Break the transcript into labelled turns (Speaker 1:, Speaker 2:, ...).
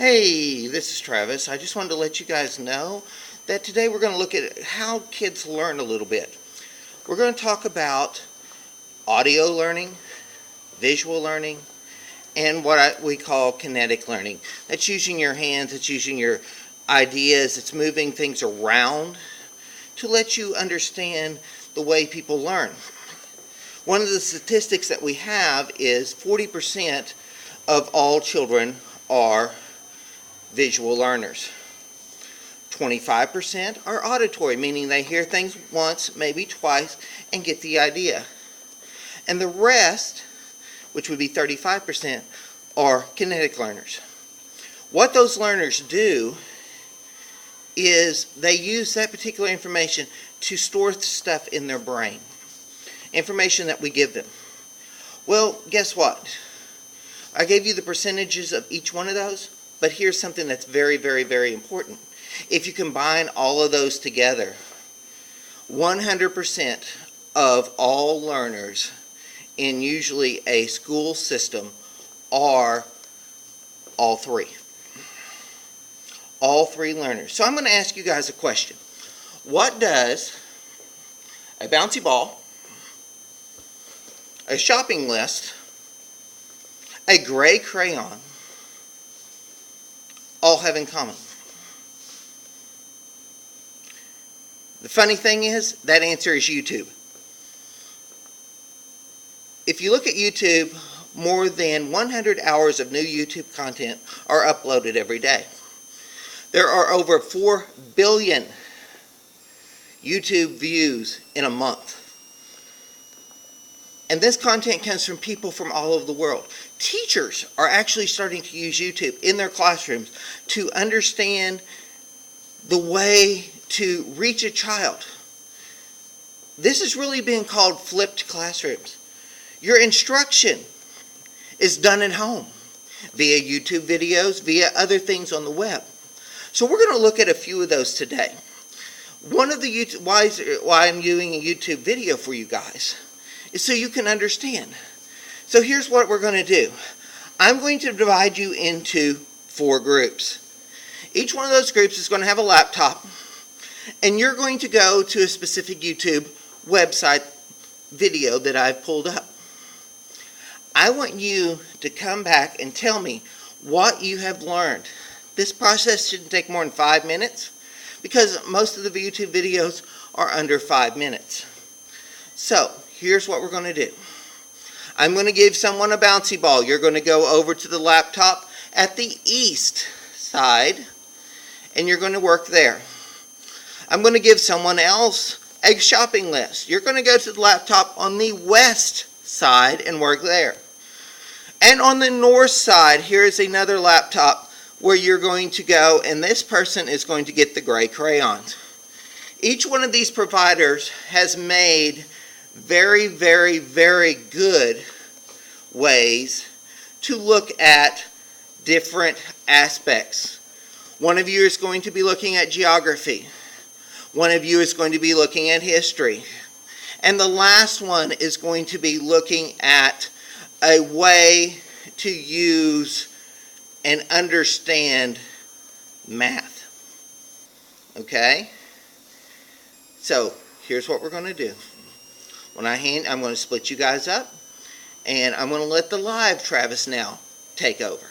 Speaker 1: Hey, this is Travis. I just wanted to let you guys know that today we're going to look at how kids learn a little bit. We're going to talk about audio learning, visual learning, and what we call kinetic learning. That's using your hands, it's using your ideas, it's moving things around to let you understand the way people learn. One of the statistics that we have is 40% of all children are visual learners. 25% are auditory, meaning they hear things once, maybe twice, and get the idea. And the rest, which would be 35%, are kinetic learners. What those learners do is they use that particular information to store stuff in their brain. Information that we give them. Well, guess what? I gave you the percentages of each one of those, but here's something that's very, very, very important. If you combine all of those together, 100% of all learners in usually a school system are all three. All three learners. So I'm going to ask you guys a question. What does a bouncy ball, a shopping list, a gray crayon all have in common? The funny thing is, that answer is YouTube. If you look at YouTube, more than 100 hours of new YouTube content are uploaded every day. There are over 4 billion YouTube views in a month. And this content comes from people from all over the world. Teachers are actually starting to use YouTube in their classrooms to understand the way to reach a child. This is really being called flipped classrooms. Your instruction is done at home via YouTube videos, via other things on the web. So we're going to look at a few of those today. One of the why I'm doing a YouTube video for you guys is so you can understand. So here's what we're going to do. I'm going to divide you into 4 groups. Each one of those groups is going to have a laptop, and you're going to go to a specific YouTube website video that I've pulled up. I want you to come back and tell me what you have learned. This process shouldn't take more than 5 minutes because most of the YouTube videos are under 5 minutes. So here's what we're going to do. I'm going to give someone a bouncy ball. You're going to go over to the laptop at the east side and you're going to work there. I'm going to give someone else a shopping list. You're going to go to the laptop on the west side and work there. And on the north side, here is another laptop where you're going to go, and this person is going to get the gray crayons. Each one of these providers has made very, very, very good ways to look at different aspects. One of you is going to be looking at geography. One of you is going to be looking at history. And the last one is going to be looking at a way to use and understand math. Okay? So, here's what we're going to do. I'm going to split you guys up, and I'm going to let the live Travis now take over.